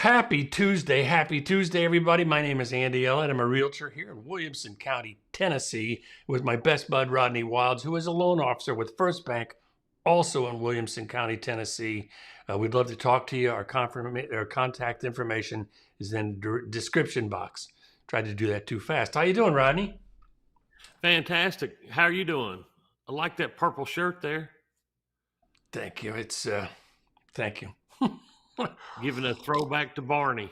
Happy Tuesday, everybody. My name is Andy Elliott. I'm a realtor here in Williamson County, Tennessee, with my best bud, Rodney Wilds, who is a loan officer with First Bank, also in Williamson County, Tennessee. We'd love to talk to you. Our contact information is in the description box. Tried to do that too fast. How you doing, Rodney? Fantastic. How are you doing? I like that purple shirt there. Thank you. Thank you. Giving a throwback to Barney.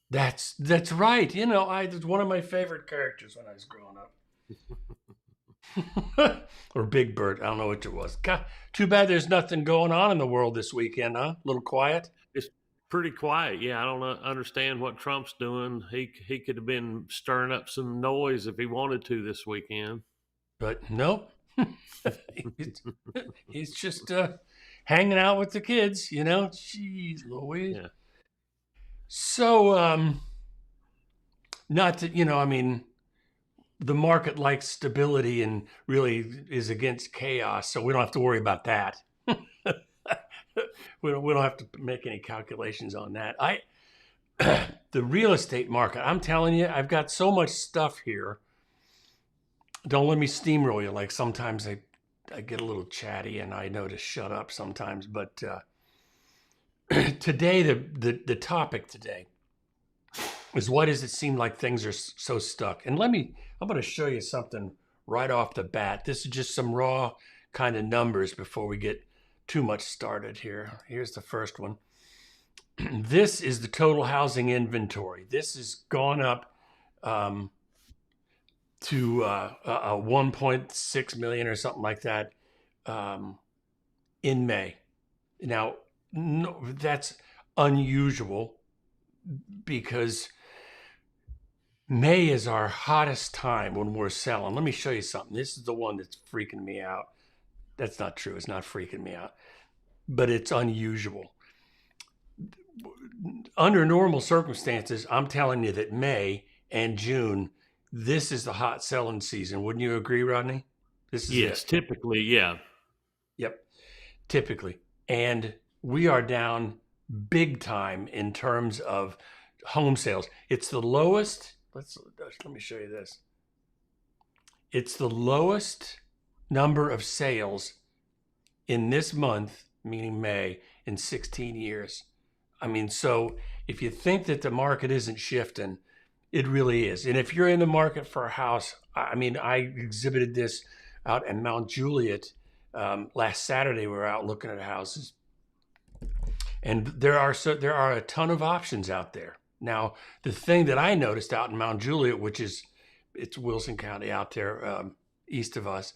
That's right. You know, it was one of my favorite characters when I was growing up. Or Big Bird. I don't know which it was. God, too bad there's nothing going on in the world this weekend, huh? A little quiet. It's pretty quiet. Yeah, I don't understand what Trump's doing. He could have been stirring up some noise if he wanted to this weekend. But nope. he's just hanging out with the kids, you know. Jeez Louise. Yeah. So, not to, I mean, the market likes stability and really is against chaos, so we don't have to worry about that. we don't have to make any calculations on that. The real estate market, I'm telling you, I've got so much stuff here. Don't let me steamroll you. Like sometimes I get a little chatty and I know to shut up sometimes. But today, the topic today is, why does it seem like things are so stuck? And I'm going to show you something right off the bat. This is just some raw kind of numbers before we get too much started here. Here's the first one. This is the total housing inventory. This has gone up to 1.6 million or something like that in May. Now, no, that's unusual because May is our hottest time when we're selling. Let me show you something. This is the one that's freaking me out. That's not true. It's not freaking me out, but it's unusual. Under normal circumstances, I'm telling you that May and June, this is the hot selling season. Wouldn't you agree, Rodney? Yes, typically, yeah. Yep, typically. And we are down big time in terms of home sales. It's the lowest. Let me show you this. It's the lowest number of sales in this month, meaning May, in 16 years. I mean, so if you think that the market isn't shifting, it really is. And if you're in the market for a house, I mean, I exhibited this out in Mount Juliet last Saturday. We were out looking at houses, and there are a ton of options out there. Now, the thing that I noticed out in Mount Juliet, it's Wilson County out there east of us,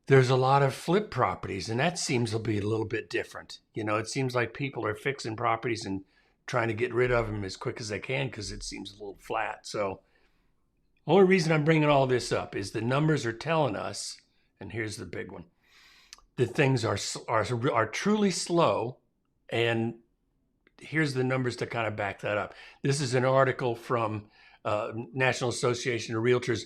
there's a lot of flip properties, and that seems to be a little bit different. You know, it seems like people are fixing properties and trying to get rid of them as quick as they can because it seems a little flat. So the only reason I'm bringing all this up is the numbers are telling us, and here's the big one, that things are truly slow, and here's the numbers to kind of back that up. This is an article from National Association of Realtors,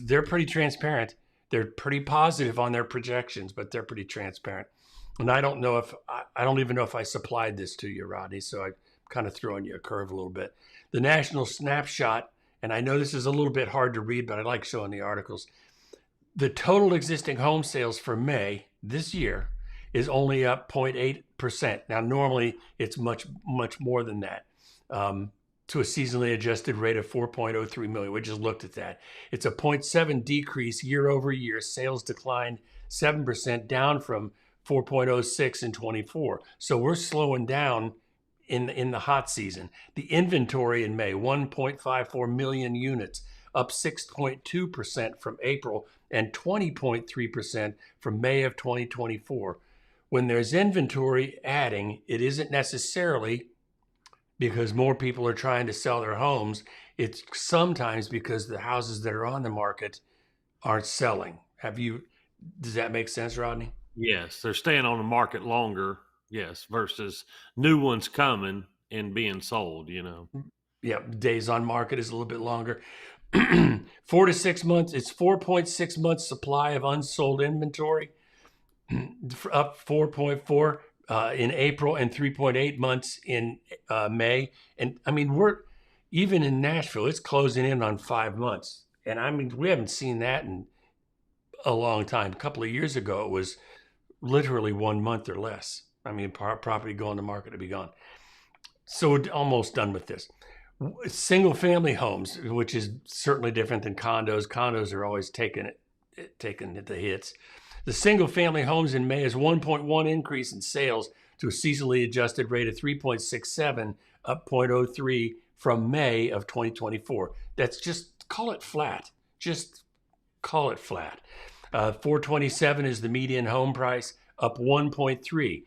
they're pretty transparent. They're pretty positive on their projections, but they're pretty transparent. And I don't even know if I supplied this to you, Rodney, so I'm kind of throwing you a curve a little bit. The National Snapshot, and I know this is a little bit hard to read, but I like showing the articles. The total existing home sales for May this year is only up 0.8%. Now, normally it's much, much more than that, to a seasonally adjusted rate of 4.03 million. We just looked at that. It's a 0.7 decrease year over year. Sales declined 7%, down from 4.06 in 24. So we're slowing down in the hot season. The inventory in May, 1.54 million units, up 6.2% from April and 20.3% from May of 2024. When there's inventory adding, it isn't necessarily because more people are trying to sell their homes. It's sometimes because the houses that are on the market aren't selling. Does that make sense, Rodney? Yes, they're staying on the market longer, yes, versus new ones coming and being sold, you know. Yeah, days on market is a little bit longer. 4 to 6 months, it's 4.6 months supply of unsold inventory, up 4.4. in April and 3.8 months in May. And I mean, we're even in Nashville, it's closing in on 5 months. And I mean, we haven't seen that in a long time. A couple of years ago, it was literally 1 month or less. I mean, property going to market to be gone. So we're almost done with this. Single family homes, which is certainly different than condos. Condos are always taking the hits. The single family homes in May is 1.1 increase in sales to a seasonally adjusted rate of 3.67, up 0.03 from May of 2024. That's just call it flat. Just call it flat. 427 is the median home price, up 1.3.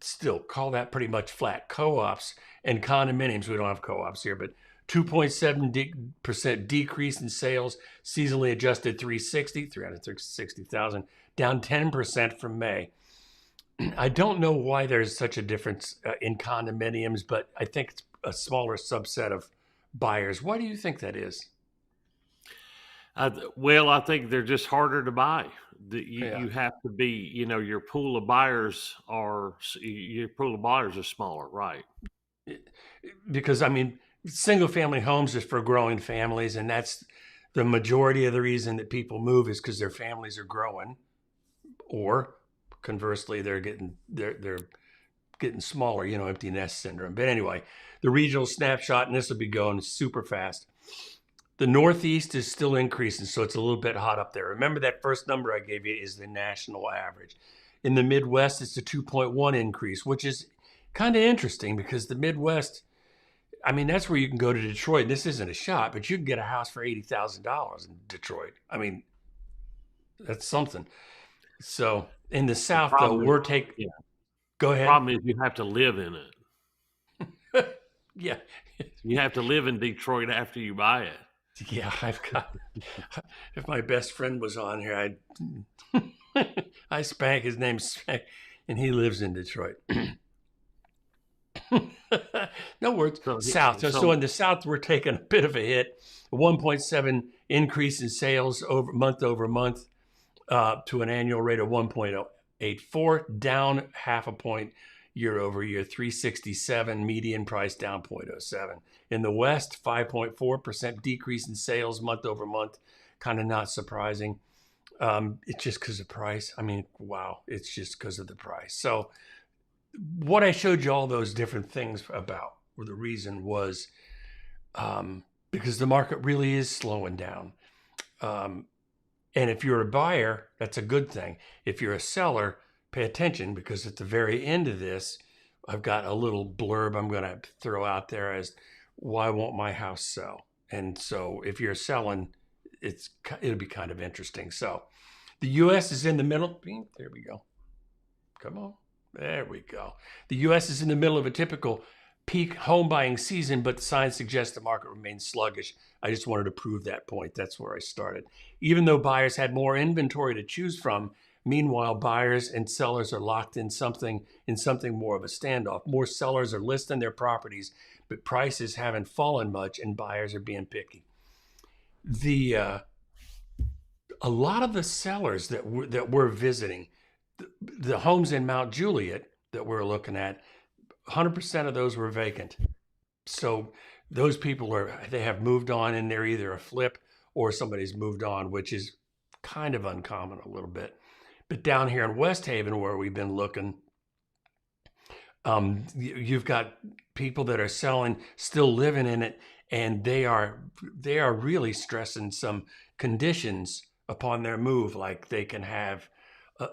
Still call that pretty much flat. Co-ops and condominiums, we don't have co-ops here, but 2.7% decrease in sales, seasonally adjusted 360,000, down 10% from May. I don't know why there's such a difference in condominiums, but I think it's a smaller subset of buyers. Why do you think that is? Well, I think they're just harder to buy. You have to be, your pool of buyers are smaller, right? Because I mean, single family homes is for growing families, and that's the majority of the reason that people move is because their families are growing, or conversely, they're getting smaller. Empty nest syndrome. But anyway, the regional snapshot, and this will be going super fast. The Northeast is still increasing, so it's a little bit hot up there. Remember that first number I gave you is the national average. In the Midwest, it's a 2.1 increase, which is kind of interesting because the Midwest, I mean, that's where you can go to Detroit. This isn't a shot, but you can get a house for $80,000 in Detroit. I mean, that's something. So in the South, though, Go ahead. The problem is you have to live in it. Yeah. You have to live in Detroit after you buy it. Yeah, if my best friend was on here, I spank, his name's Spank, and he lives in Detroit. No words. South. So in the South, we're taking a bit of a hit. A 1.7 increase in sales month over month to an annual rate of 1.84, down half a point year over year, 367, median price down 0.07. In the West, 5.4% decrease in sales month over month, kind of not surprising. It's just because of price. I mean, wow, it's just because of the price. So what I showed you all those different things about, or the reason was because the market really is slowing down. And if you're a buyer, that's a good thing. If you're a seller, pay attention, because at the very end of this, I've got a little blurb I'm going to throw out there as why won't my house sell? And so if you're selling, it'll be kind of interesting. So the U.S. is in the middle. There we go. Come on. There we go. The U.S. is in the middle of a typical peak home buying season, but the signs suggest the market remains sluggish. I just wanted to prove that point. That's where I started. Even though buyers had more inventory to choose from, meanwhile, buyers and sellers are locked in something more of a standoff. More sellers are listing their properties, but prices haven't fallen much, and buyers are being picky. A lot of the sellers that we're visiting, the homes in Mount Juliet that we're looking at, 100% of those were vacant. So those people they have moved on, and they're either a flip or somebody's moved on, which is kind of uncommon a little bit. But down here in West Haven, where we've been looking, you've got people that are selling, still living in it, and they are really stressing some conditions upon their move, like they can have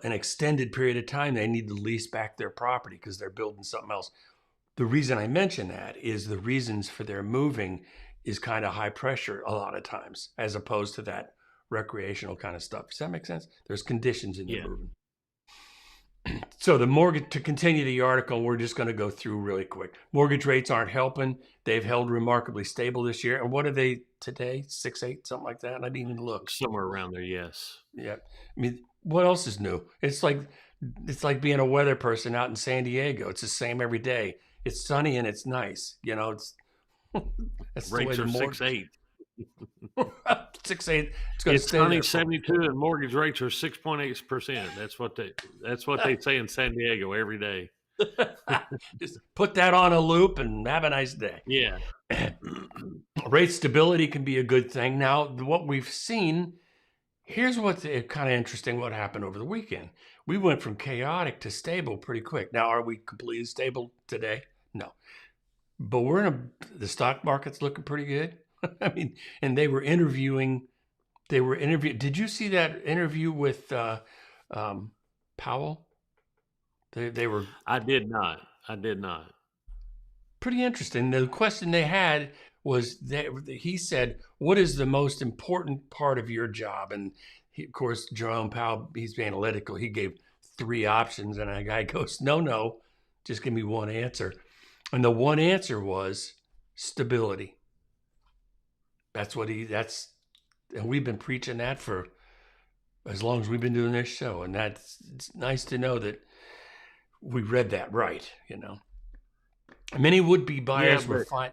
an extended period of time they need to lease back their property because they're building something else. The reason I mention that is the reasons for their moving is kind of high pressure a lot of times, as opposed to that recreational kind of stuff. Does that make sense? There's conditions in the moving. So the mortgage, to continue the article, we're just going to go through really quick. Mortgage rates aren't helping. They've held remarkably stable this year. And what are they today? 6.8, something like that? I didn't even look. Somewhere around there, yes. Yeah. I mean, what else is new? It's like being a weather person out in San Diego. It's the same every day. It's sunny and it's nice. It's that's rates the way are 6.8. 6.8. It's going to stay sunny there. 72, and mortgage rates are 6.8%. That's what they say in San Diego every day. Just put that on a loop and have a nice day. Yeah. Rate stability can be a good thing. Now, what we've seen, here's what's kind of interesting what happened over the weekend. We went from chaotic to stable pretty quick. Now, are we completely stable today? No. But the stock market's looking pretty good. I mean, and they were interviewing. Did you see that interview with Powell? They were. I did not. Pretty interesting. The question they had was he said, "What is the most important part of your job?" And of course, Jerome Powell, he's analytical. He gave 3 options, and a guy goes, "No, just give me one answer." And the one answer was stability. And we've been preaching that for as long as we've been doing this show. And it's nice to know that we read that right, Many would-be buyers were fine.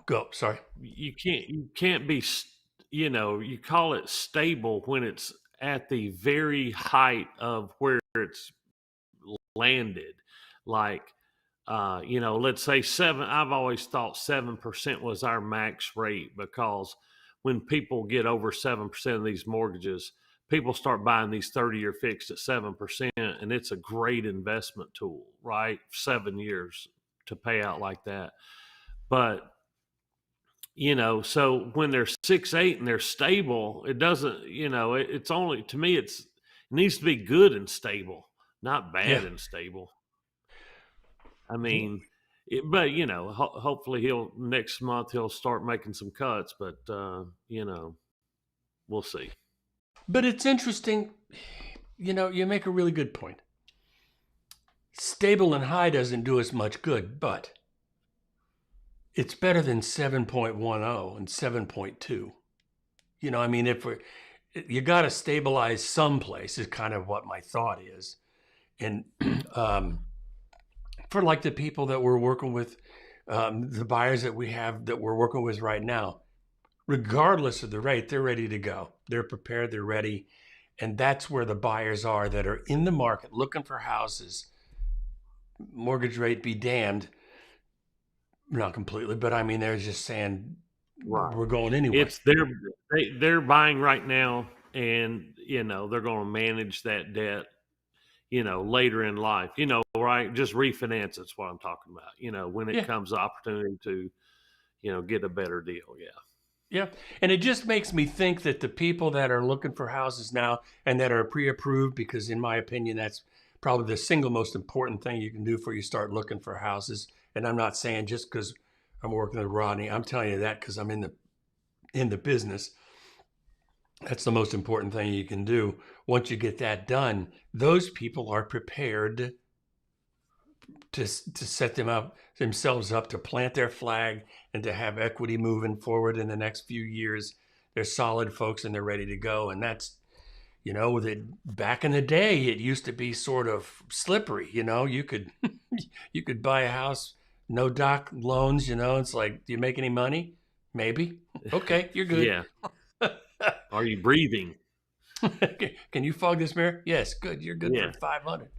Go, sorry. You can't be, you call it stable when it's at the very height of where it's landed. Like, let's say I've always thought 7% was our max rate, because when people get over 7% of these mortgages, people start buying these 30-year fixed at 7%, and it's a great investment tool, right? 7 years to pay out like that. But, so when they're 6.8 and they're stable, it doesn't, it's only, to me, it needs to be good and stable, not bad and stable. I mean, but hopefully next month he'll start making some cuts, but we'll see. But it's interesting, you make a really good point. Stable and high doesn't do us much good, but it's better than 7.10 and 7.2. I mean, you got to stabilize someplace is kind of what my thought is. And for like the people that we're working with, the buyers that we have that we're working with right now, regardless of the rate, they're ready to go. They're prepared, they're ready. And that's where the buyers are that are in the market looking for houses. Mortgage rate be damned. Not completely, but I mean, they're just saying, right, we're going anyway. It's they're buying right now, and they're going to manage that debt, later in life, right? Just refinance. That's what I'm talking about. When it comes the opportunity to, get a better deal. Yeah. Yeah. And it just makes me think that the people that are looking for houses now and that are pre-approved, because in my opinion, that's probably the single most important thing you can do before you start looking for houses. And I'm not saying just because I'm working with Rodney, I'm telling you that because I'm in the business. That's the most important thing you can do. Once you get that done, those people are prepared to set themselves up to plant their flag and to have equity moving forward in the next few years. They're solid folks and they're ready to go. And that's, back in the day, it used to be sort of slippery. You could you could buy a house, no doc loans. It's like, do you make any money? Maybe. Okay, you're good. Yeah. Are you breathing? Can you fog this mirror? Yes, good. You're good for 500.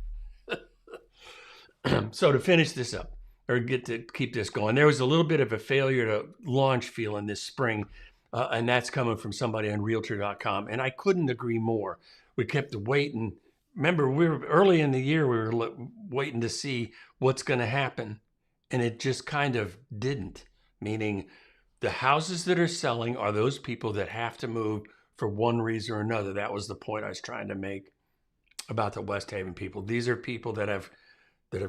So to finish this up, or keep this going, there was a little bit of a failure to launch feeling this spring, and that's coming from somebody on Realtor.com, and I couldn't agree more. We kept waiting. Remember, we were early in the year. We were waiting to see what's going to happen, and it just kind of didn't. Meaning, the houses that are selling are those people that have to move for one reason or another. That was the point I was trying to make about the West Haven people. These are people that have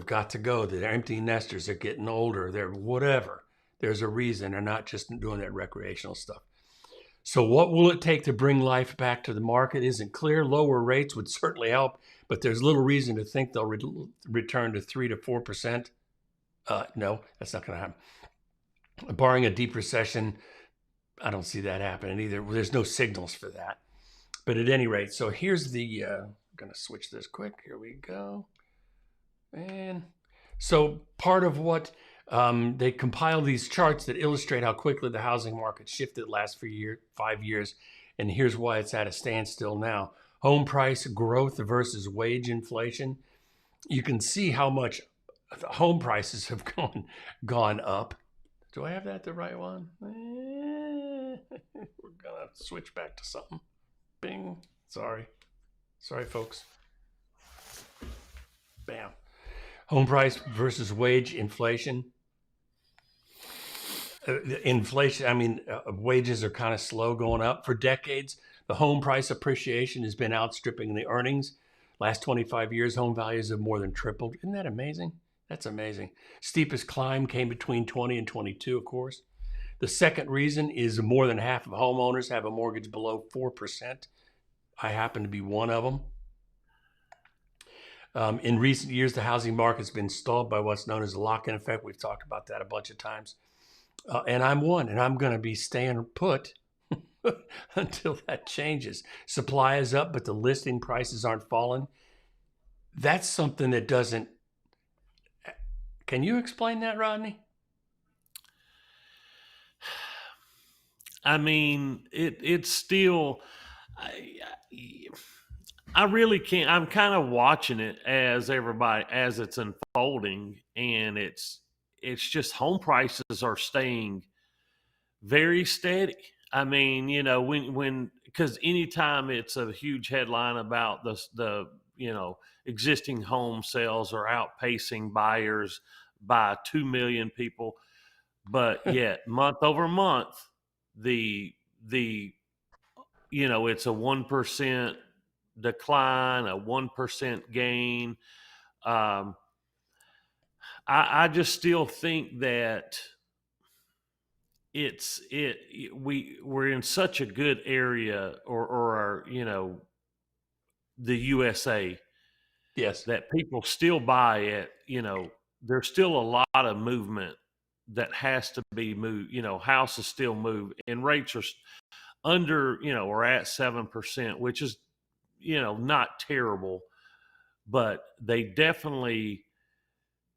got to go. They're empty nesters. They're getting older. They're whatever. There's a reason. They're not just doing that recreational stuff. So what will it take to bring life back to the market isn't clear. Lower rates would certainly help, but there's little reason to think they'll return to 3 to 4%. No, that's not going to happen. Barring a deep recession, I don't see that happening either. There's no signals for that. But at any rate, so here's I'm going to switch this quick. Here we go. And so part of what they compile these charts that illustrate how quickly the housing market shifted the last 5 years. And here's why it's at a standstill now. Home price growth versus wage inflation. You can see how much the home prices have gone up. Do I have that the right one? We're gonna switch back to something. Bing. Sorry, folks. Bam. Home price versus wage inflation. Inflation, I mean, wages are kind of slow going up. For decades, the home price appreciation has been outstripping the earnings. Last 25 years, home values have more than tripled. Isn't that amazing? That's amazing. Steepest climb came between 20 and 22, of course. The second reason is more than half of homeowners have a mortgage below 4%. I happen to be one of them. In recent years, the housing market's been stalled by what's known as the lock-in effect. We've talked about that a bunch of times. And I'm one, and I'm going to be staying put until that changes. Supply is up, but the listing prices aren't falling. That's something that doesn't. Can you explain that, Rodney? I mean, it's still. I really can't. I'm kind of watching it as it's unfolding, and it's just home prices are staying very steady. I mean, when because anytime it's a huge headline about the existing home sales are outpacing buyers by 2 million people, but yet month over month the it's a 1% decline, a 1% gain. I just still think that we're in such a good area, or the USA, Yes, that people still buy it. There's still a lot of movement that has to be moved. Houses still move, and rates are under, or at 7%, which is, not terrible, but they definitely,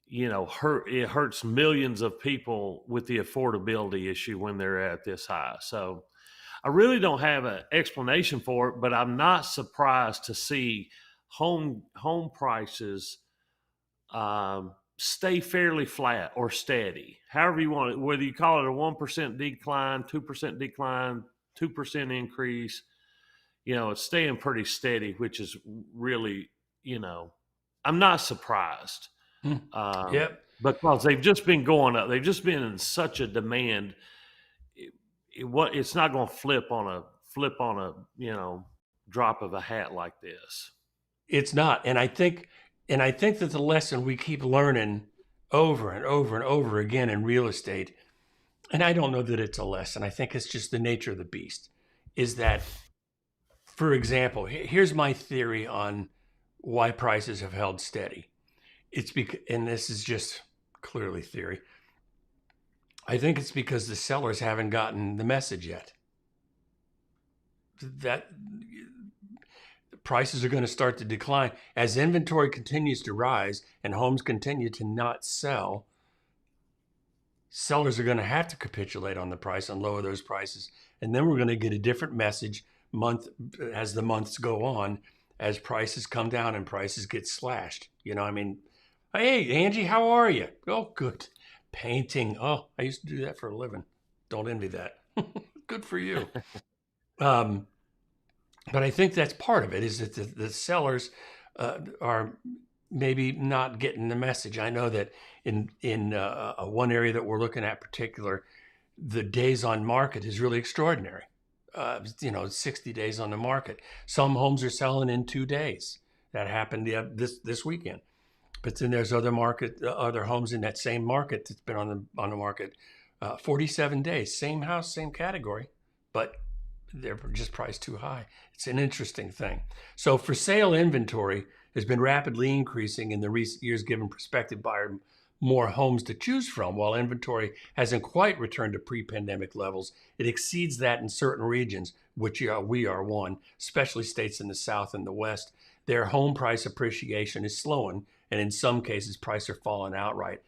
it hurts millions of people with the affordability issue when they're at this high. So I really don't have an explanation for it, but I'm not surprised to see home prices stay fairly flat or steady, however you want it, whether you call it a 1% decline, 2% decline, 2% increase. It's staying pretty steady, which is really, I'm not surprised. Yep. Because they've just been going up. They've just been in such a demand. It's not going to flip on a drop of a hat like this. It's not, and I think that the lesson we keep learning over and over and over again in real estate, and I don't know that it's a lesson. I think it's just the nature of the beast. Is that, for example, here's my theory on why prices have held steady. It's because, and this is just clearly theory, I think it's because the sellers haven't gotten the message yet. That prices are going to start to decline. As inventory continues to rise and homes continue to not sell, sellers are going to have to capitulate on the price and lower those prices. And then we're going to get a different message as the months go on, as prices come down and prices get slashed. I mean, hey, Angie, how are you? Oh, good. Painting. Oh, I used to do that for a living. Don't envy that. Good for you. But I think that's part of it, is that the sellers are maybe not getting the message. I know that in one area that we're looking at particular, the days on market is really extraordinary. 60 days on the market. Some homes are selling in 2 days. That happened this weekend. But then there's other homes in that same market that's been on the market 47 days. Same house, same category, but they're just priced too high. It's an interesting thing. So for sale inventory has been rapidly increasing in the recent years, giving prospective buyers more homes to choose from. While inventory hasn't quite returned to pre-pandemic levels, it exceeds that in certain regions, which we are one, especially states in the South and the West. Their home price appreciation is slowing, and in some cases, prices are falling outright.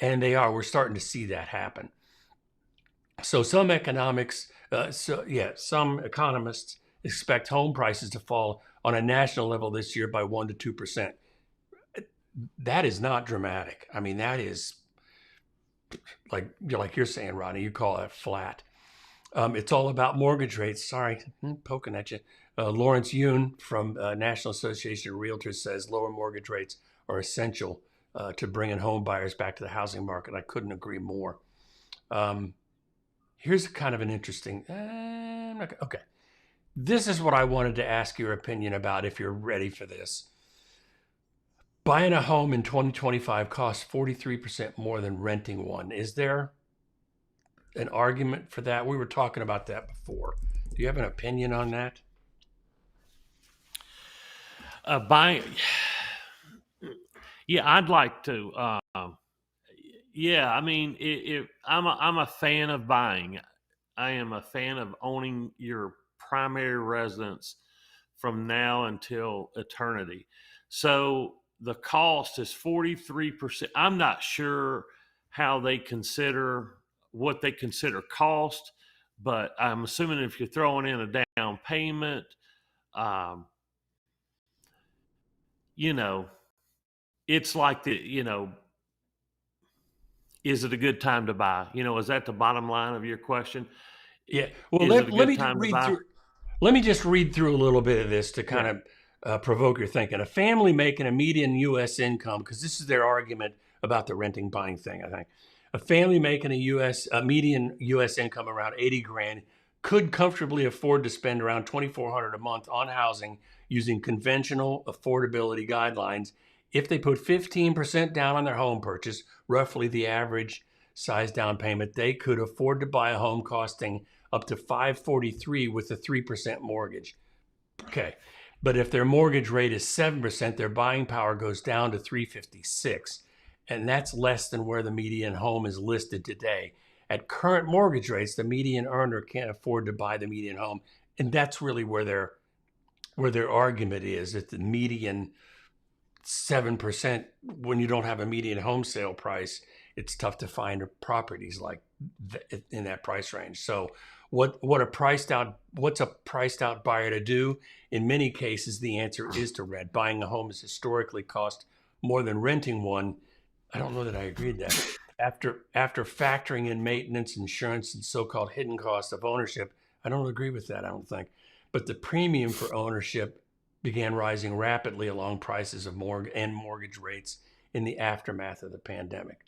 And we're starting to see that happen. So some economists expect home prices to fall on a national level this year by 1% to 2%. that is not dramatic. I mean, that is like you're saying, Rodney, you call that flat. It's all about mortgage rates. Sorry, poking at you. Lawrence Yoon from National Association of Realtors says lower mortgage rates are essential to bringing home buyers back to the housing market. I couldn't agree more. Here's kind of an interesting. Okay, this is what I wanted to ask your opinion about. If you're ready for this, buying a home in 2025 costs 43% more than renting one. Is there an argument for that? We were talking about that before. Do you have an opinion on that? Buying, yeah, I'd like to. Yeah, I mean, I'm a fan of buying. I am a fan of owning your primary residence from now until eternity. So the cost is 43%. I'm not sure how they consider what they consider cost, but I'm assuming if you're throwing in a down payment, um, you know, it's like is it a good time to buy? Is that the bottom line of your question? Yeah. Well, Is it a let good me time to read buy? through. Let me just read through a little bit of this to kind Yeah. of provoke your thinking. A family making a median U.S. income, because this is their argument about the renting buying thing, I think. A family making a median U.S. income around 80 grand could comfortably afford to spend around 2,400 a month on housing using conventional affordability guidelines if they put 15% down on their home purchase, roughly the average size down payment. They could afford to buy a home costing up to 543 with a 3% mortgage. Okay. But if their mortgage rate is 7%, their buying power goes down to 356. And that's less than where the median home is listed today. At current mortgage rates, the median earner can't afford to buy the median home. And that's really where their argument is, that the median 7%, when you don't have a median home sale price, it's tough to find properties like in that price range. So what's a priced out buyer to do? In many cases, the answer is to rent. Buying a home has historically cost more than renting one. I don't know that I agree with that. After factoring in maintenance, insurance, and so-called hidden costs of ownership, I don't agree with that, I don't think. But the premium for ownership began rising rapidly along prices of mortgage rates in the aftermath of the pandemic.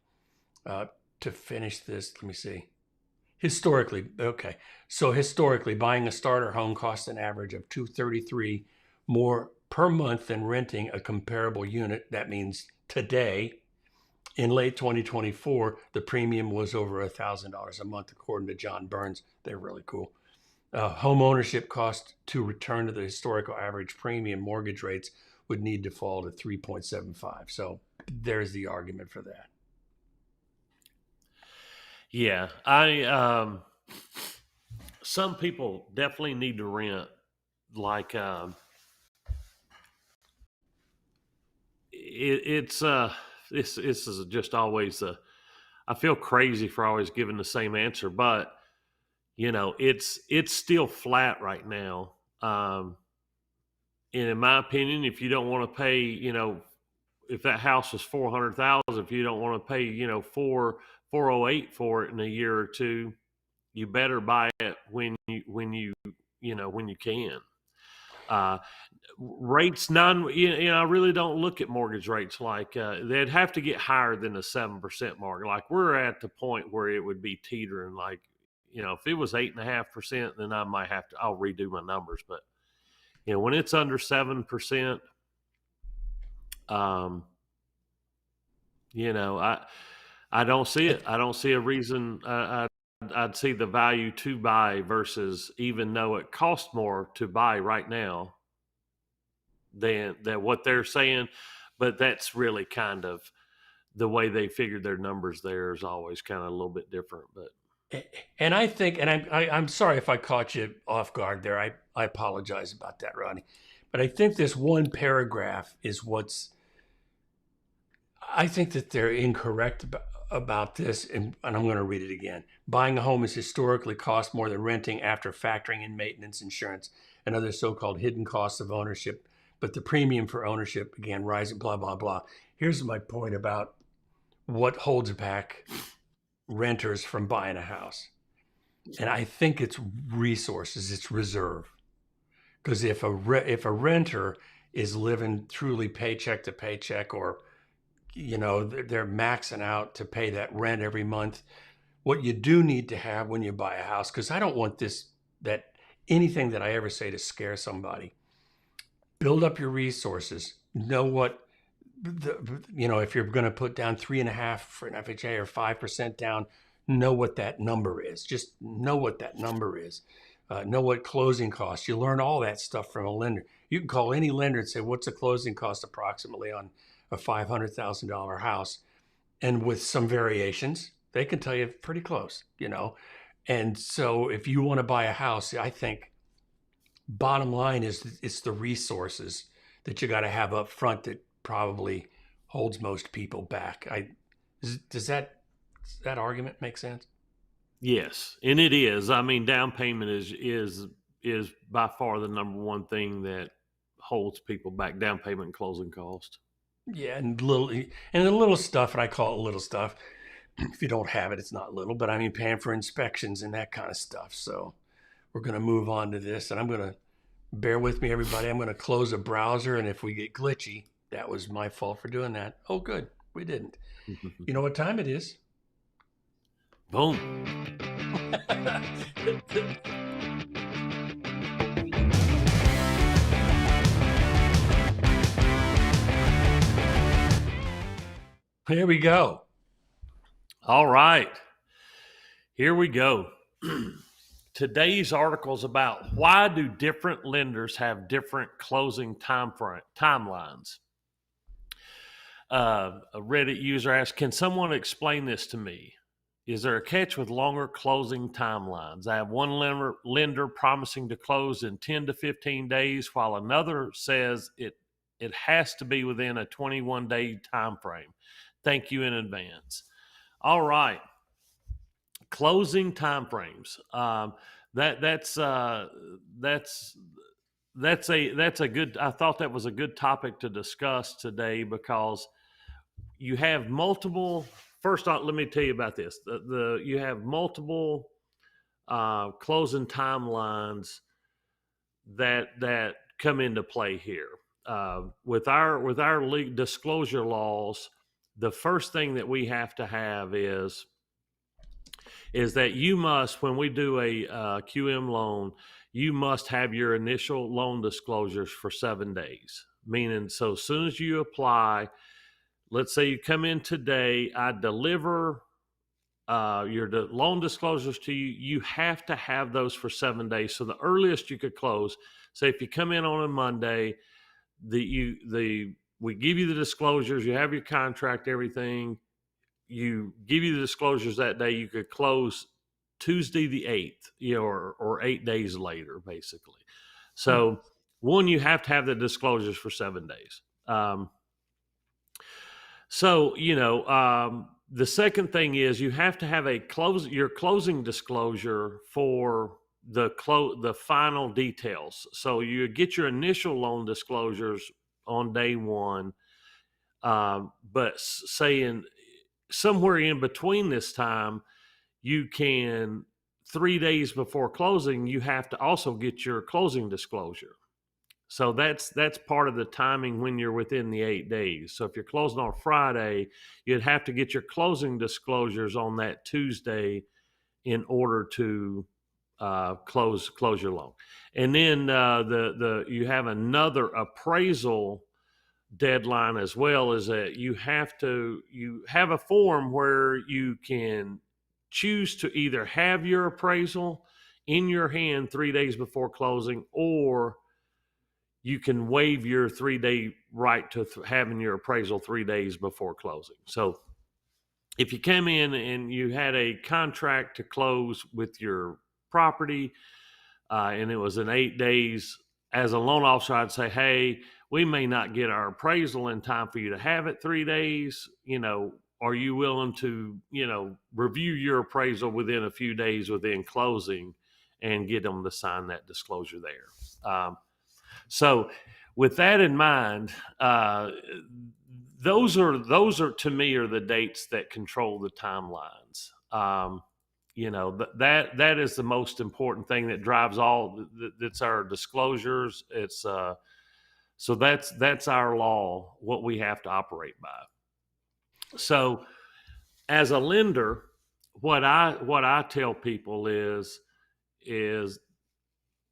To finish this, let me see. Historically, buying a starter home costs an average of $233 more per month than renting a comparable unit. That means today, in late 2024, the premium was over $1,000 a month, according to John Burns. They're really cool. Home ownership cost to return to the historical average premium mortgage rates would need to fall to 3.75. So there's the argument for that. Yeah, some people definitely need to rent. Like, this is just always I feel crazy for always giving the same answer, but it's still flat right now. And in my opinion, if you don't want to pay, if that house was 400,000, if you don't want to pay, 408 for it in a year or two, you better buy it when you can. Rates I really don't look at mortgage rates like they'd have to get higher than the 7% mark. Like, we're at the point where it would be teetering. Like, if it was 8.5%, then I'll redo my numbers. But when it's under 7%, I don't see it. I don't see a reason. I'd see the value to buy versus, even though it costs more to buy right now than what they're saying. But that's really kind of the way they figured their numbers. There is always kind of a little bit different. But And I think, and I'm sorry if I caught you off guard there. I apologize about that, Rodney. But I think this one paragraph is I think that they're incorrect about this, and I'm going to read it again. Buying a home has historically cost more than renting after factoring in maintenance, insurance, and other so-called hidden costs of ownership but the premium for ownership began rising, blah, blah, blah. Here's my point about what holds back renters from buying a house. And I think it's resources, it's reserve. Because if a renter is living truly paycheck to paycheck, or they're maxing out to pay that rent every month, what you do need to have when you buy a house, because I don't want anything that I ever say to scare somebody. Build up your resources. Know what if you're going to put down 3.5 for an FHA or 5% down, know what that number is. Just know what that number is. Know what closing costs. You learn all that stuff from a lender. You can call any lender and say, what's the closing cost approximately on a $500,000 house? And with some variations, they can tell you pretty close, And so if you want to buy a house, I think bottom line is it's the resources that you got to have up front that probably holds most people back. Does that argument make sense? Yes, and it is. I mean, down payment is by far the number one thing that holds people back. Down payment and closing cost. Yeah, and the little stuff, and I call it little stuff. If you don't have it, it's not little, but I mean paying for inspections and that kind of stuff. So we're going to move on to this, and I'm going to bear with me, everybody. I'm going to close a browser, and if we get glitchy, that was my fault for doing that. Oh, good, we didn't. You know what time it is? Boom. Here we go. All right. Here we go. Today's article is about why do different lenders have different closing timelines. A Reddit user asked, can someone explain this to me? Is there a catch with longer closing timelines? I have one lender promising to close in 10 to 15 days, while another says it has to be within a 21-day time frame. Thank you in advance. All right. Closing timeframes. That's a good. I thought that was a good topic to discuss today, because you have multiple. First off, let me tell you about this. You have multiple closing timelines that come into play here. With our disclosure laws, the first thing that we have to have is that you must, when we do a QM loan, you must have your initial loan disclosures for 7 days. Meaning, so as soon as you apply, let's say you come in today, I deliver your loan disclosures to you. You have to have those for 7 days. So the earliest you could close, say if you come in on a Monday, we give you the disclosures, you have your contract, everything. You give you the disclosures that day, you could close Tuesday the 8th, or 8 days later, basically. So one, you have to have the disclosures for 7 days. The second thing is you have to have your closing disclosure for the final details. So you get your initial loan disclosures on day one, but saying somewhere in between this time, you can 3 days before closing, you have to also get your closing disclosure. So that's part of the timing when you're within the 8 days. So if you're closing on Friday, you'd have to get your closing disclosures on that Tuesday in order to close your loan. And then you have another appraisal deadline as well, is that you have a form where you can choose to either have your appraisal in your hand 3 days before closing, or you can waive your 3-day right to having your appraisal 3 days before closing. So if you came in and you had a contract to close with your property, and it was in 8 days, as a loan officer, I'd say, hey, we may not get our appraisal in time for you to have it 3 days. Are you willing to, review your appraisal within a few days within closing and get them to sign that disclosure there? So with that in mind, those are to me are the dates that control the timelines. That is the most important thing that drives all. That's our disclosures. It's so that's our law, what we have to operate by. So as a lender, what I tell people is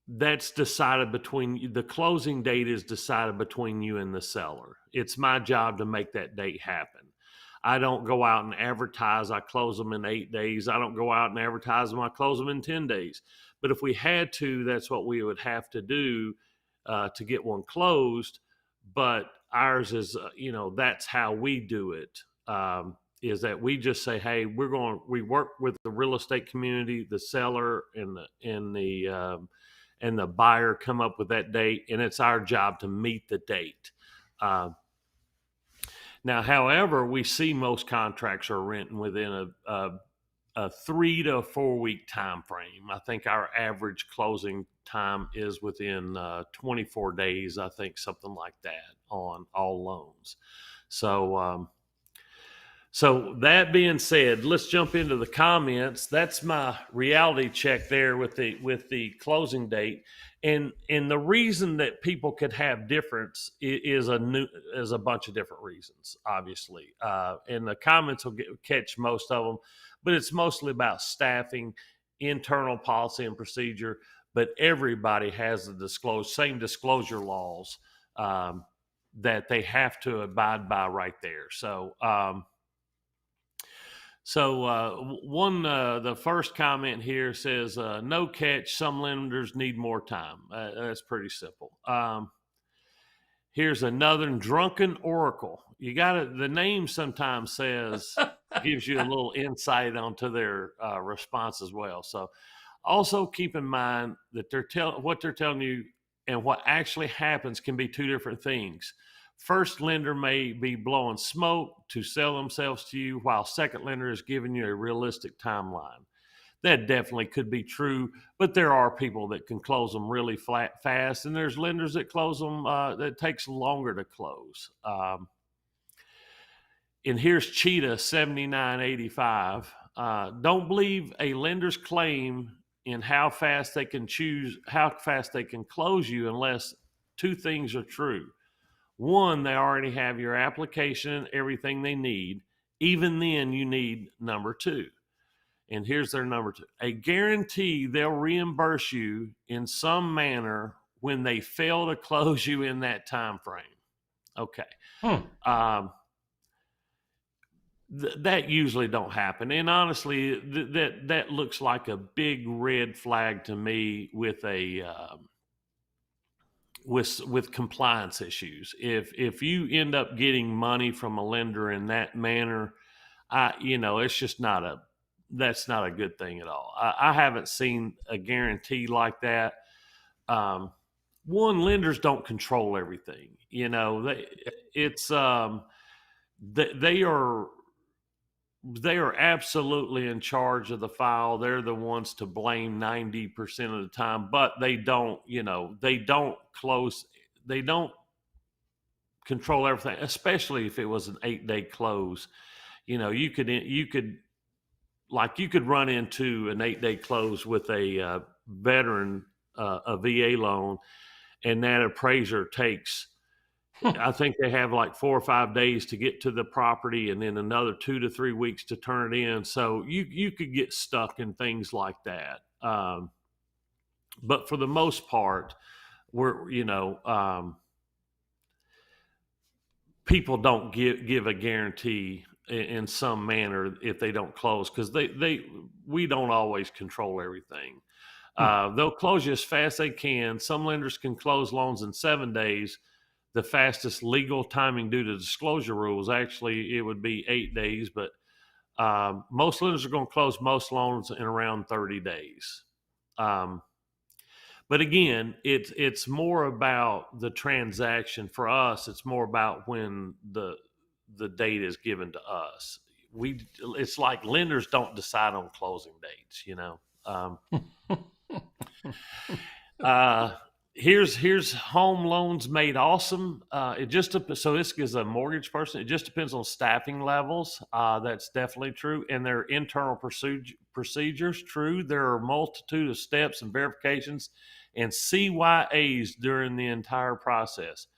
that's decided between the closing date is decided between you and the seller. It's my job to make that date happen. I don't go out and advertise I close them in 8 days. I don't go out and advertise them I close them in 10 days. But if we had to, that's what we would have to do to get one closed. But ours is, that's how we do it. Is that we just say, hey, we work with the real estate community, the seller and the buyer come up with that date, and it's our job to meet the date. Now, however, we see most contracts are renting within a 3 to 4 week time frame. I think our average closing time is within 24 days, I think, something like that on all loans. So that being said, let's jump into the comments. That's my reality check there with the closing date, and the reason that people could have difference is a bunch of different reasons, obviously. And the comments will catch most of them, but it's mostly about staffing, internal policy and procedure. But everybody has the same disclosure laws that they have to abide by right there. The first comment here says, no catch, some lenders need more time. That's pretty simple. Here's another, drunken oracle. The name sometimes gives you a little insight onto their response as well. So also keep in mind that what they're telling you and what actually happens can be two different things. First lender may be blowing smoke to sell themselves to you, while second lender is giving you a realistic timeline. That definitely could be true, but there are people that can close them really fast, and there's lenders that close them that takes longer to close. And here's Cheetah 7985. Don't believe a lender's claim in how fast they can close you unless two things are true. One, they already have your application and everything they need. Even then, you need number two. And here's their number two. A guarantee they'll reimburse you in some manner when they fail to close you in that time frame. Okay. That usually don't happen. And honestly, that looks like a big red flag to me with with compliance issues. If you end up getting money from a lender in that manner, it's just that's not a good thing at all. I haven't seen a guarantee like that. Lenders don't control everything. They are absolutely in charge of the file. They're the ones to blame 90% of the time, but they don't control everything, especially if it was an 8-day close. You could run into an 8-day close with a veteran, a VA loan, and that appraiser takes, I think they have like 4 or 5 days to get to the property, and then another 2 to 3 weeks to turn it in. So you could get stuck in things like that. But for the most part, people don't give a guarantee in some manner if they don't close, because we don't always control everything. They'll close you as fast as they can. Some lenders can close loans in 7 days. The fastest legal timing due to disclosure rules, actually, it would be 8 days, but most lenders are going to close most loans in around 30 days. But again, it's more about the transaction. For us, it's more about when the date is given to us. It's like lenders don't decide on closing dates, Here's home loans made awesome. It just so this is a mortgage person. It just depends on staffing levels. That's definitely true, and their internal procedures. True, there are a multitude of steps and verifications and CYAs during the entire process.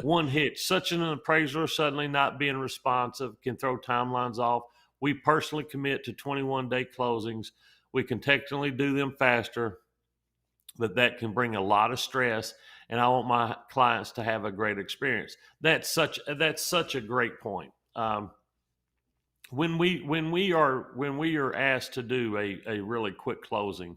One hitch, such an appraiser suddenly not being responsive can throw timelines off. We personally commit to 21-day closings. We can technically do them faster, but that can bring a lot of stress, and I want my clients to have a great experience. That's such a great point. When we are asked to do a really quick closing,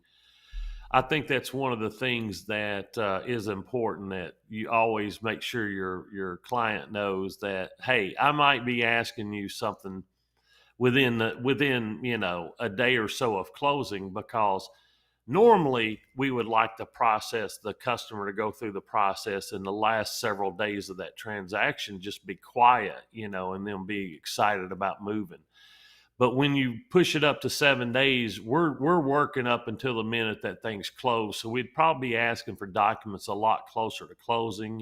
I think that's one of the things that is important, that you always make sure your client knows that, hey, I might be asking you something within a day or so of closing, because normally we would like the customer to go through the process in the last several days of that transaction, just be quiet, and then be excited about moving. But when you push it up to 7 days, we're working up until the minute that things close. So we'd probably be asking for documents a lot closer to closing.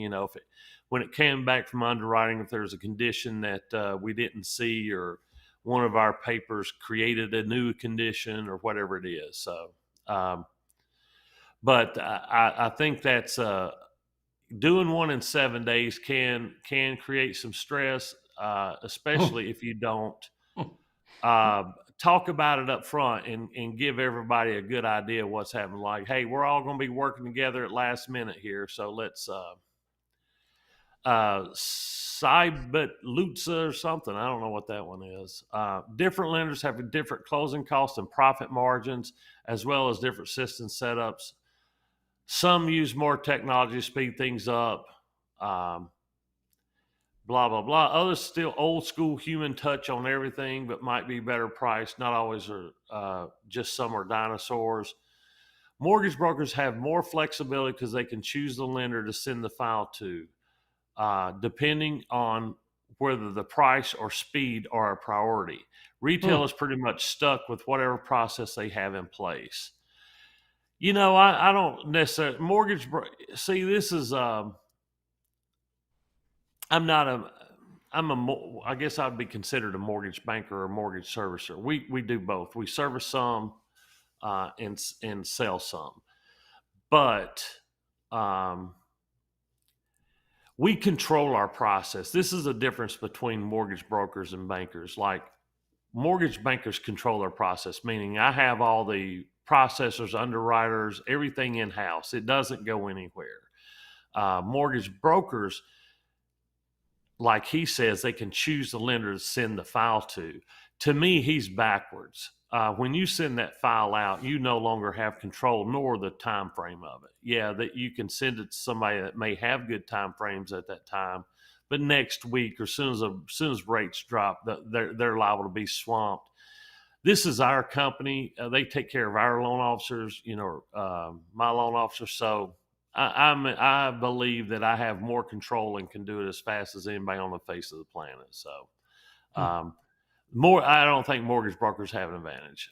When it came back from underwriting, if there's a condition that we didn't see, or one of our papers created a new condition, or whatever it is. So, but I think that's doing one in 7 days can create some stress, especially if you don't talk about it up front and give everybody a good idea of what's happening. Like, hey, we're all going to be working together at last minute here, so let's Cybet Lutza or something. I don't know what that one is. Different lenders have different closing costs and profit margins, as well as different system setups. Some use more technology to speed things up. Blah, blah, blah. Others still old school human touch on everything, but might be better priced. Not always are, just some are dinosaurs. Mortgage brokers have more flexibility because they can choose the lender to send the file to, depending on whether the price or speed are a priority. Retail is pretty much stuck with whatever process they have in place. I don't necessarily see, this is, I guess I'd be considered a mortgage banker or a mortgage servicer. We do both. We service some, and sell some, but we control our process. This is the difference between mortgage brokers and bankers. Like, mortgage bankers control their process, meaning I have all the processors, underwriters, everything in house. It doesn't go anywhere. Mortgage brokers, like he says, they can choose the lender to send the file to. To me, he's backwards. When you send that file out, you no longer have control nor the time frame of it. Yeah, that you can send it to somebody that may have good time frames at that time, but next week, or as soon as rates drop, they're liable to be swamped. This is our company. They take care of our loan officers, my loan officer. So I believe that I have more control and can do it as fast as anybody on the face of the planet. So, I don't think mortgage brokers have an advantage.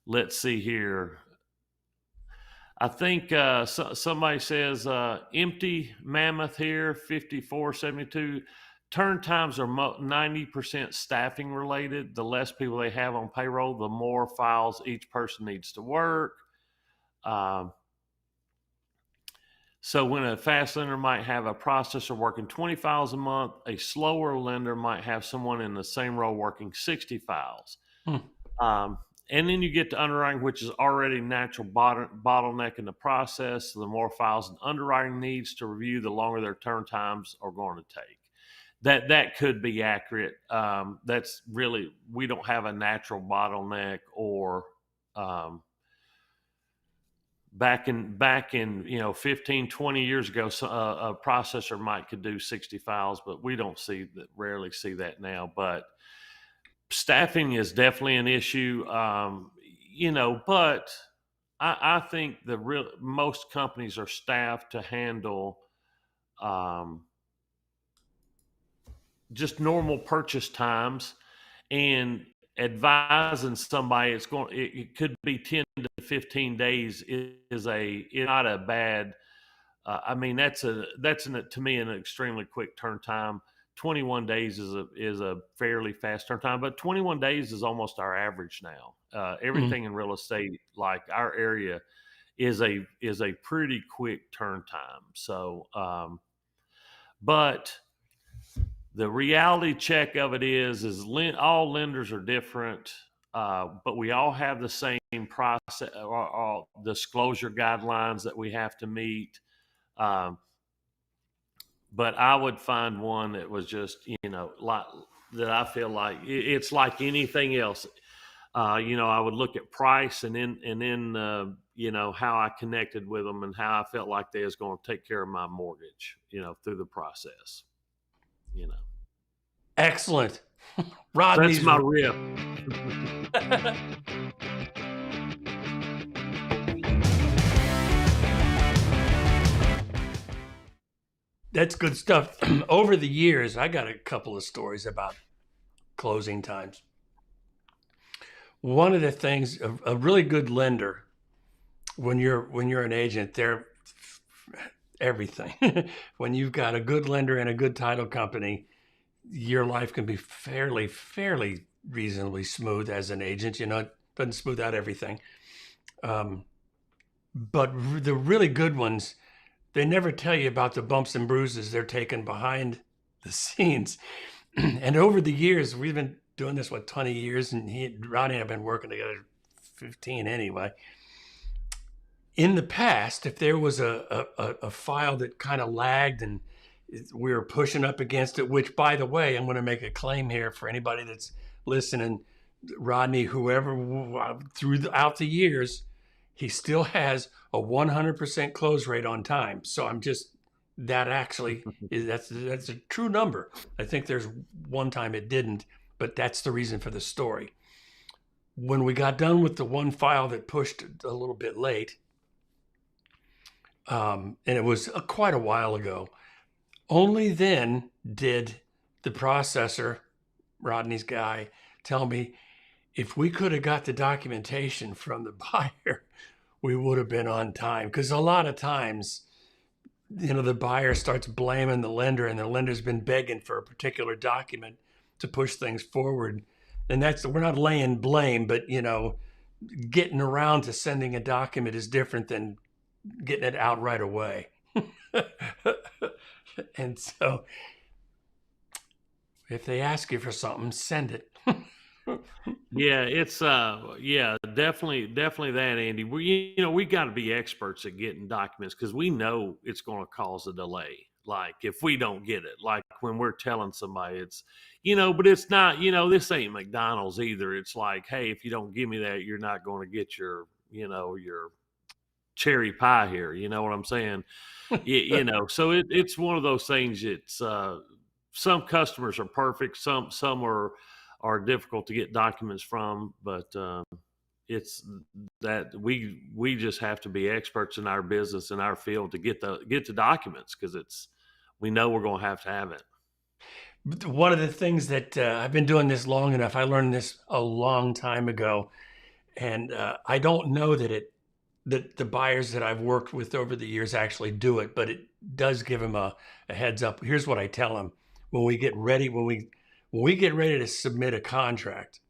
Let's see here. I think somebody says empty mammoth here, 5472. Turn times are 90% staffing related. The less people they have on payroll, the more files each person needs to work. So when a fast lender might have a processor working 20 files a month, a slower lender might have someone in the same role working 60 files. And then you get to underwriting, which is already natural bottleneck in the process. So the more files an underwriting needs to review, the longer their turn times are going to take. That could be accurate. That's really, we don't have a natural bottleneck, or back in 15, 20 years ago, a processor could do 60 files, but we don't rarely see that now. But staffing is definitely an issue, but I think most companies are staffed to handle just normal purchase times, and advising somebody it could be 10 to 15 days is not a bad. I mean, to me an extremely quick turn time. 21 days is a fairly fast turn time, but 21 days is almost our average now. Mm. Everything in real estate, like our area, is a pretty quick turn time. So, but the reality check of it is all lenders are different, but we all have the same process or disclosure guidelines that we have to meet. Um, but I would find one that was just, like that. I feel like it's like anything else. I would look at price and then how I connected with them and how I felt like they was going to take care of my mortgage, through the process. Excellent. That's Rodney's. my riff. That's good stuff. Over the years, I got a couple of stories about closing times. One of the things, a really good lender, when you're an agent, they're everything. When you've got a good lender and a good title company, your life can be fairly reasonably smooth as an agent. It doesn't smooth out everything. But the really good ones, they never tell you about the bumps and bruises they're taking behind the scenes. And over the years, we've been doing this, 20 years, and Rodney and I have been working together 15 anyway. In the past, if there was a file that kind of lagged and we were pushing up against it, which, by the way, I'm going to make a claim here for anybody that's listening, Rodney, whoever, throughout the years, he still has a 100% close rate on time. So that actually that's a true number. I think there's one time it didn't, but that's the reason for the story. When we got done with the one file that pushed a little bit late, and it was quite a while ago, only then did the processor, Rodney's guy, tell me if we could have got the documentation from the buyer, we would have been on time. Because a lot of times, the buyer starts blaming the lender, and the lender's been begging for a particular document to push things forward. And we're not laying blame, but getting around to sending a document is different than getting it out right away. And so if they ask you for something, send it. Yeah, it's definitely that, Andy. We got to be experts at getting documents because we know it's going to cause a delay. Like if we don't get it, like when we're telling somebody, it's but it's not. This ain't McDonald's either. It's like, hey, if you don't give me that, you're not going to get your cherry pie here. You know what I'm saying? So it's one of those things. It's some customers are perfect. Some are difficult to get documents from, but it's that we just have to be experts in our business, in our field, to get the documents, because we know we're going to have it. One of the things that I've been doing this long enough, I learned this a long time ago, and I don't know that the buyers that I've worked with over the years actually do it, but it does give them a heads up. Here's what I tell them when we get ready to submit a contract.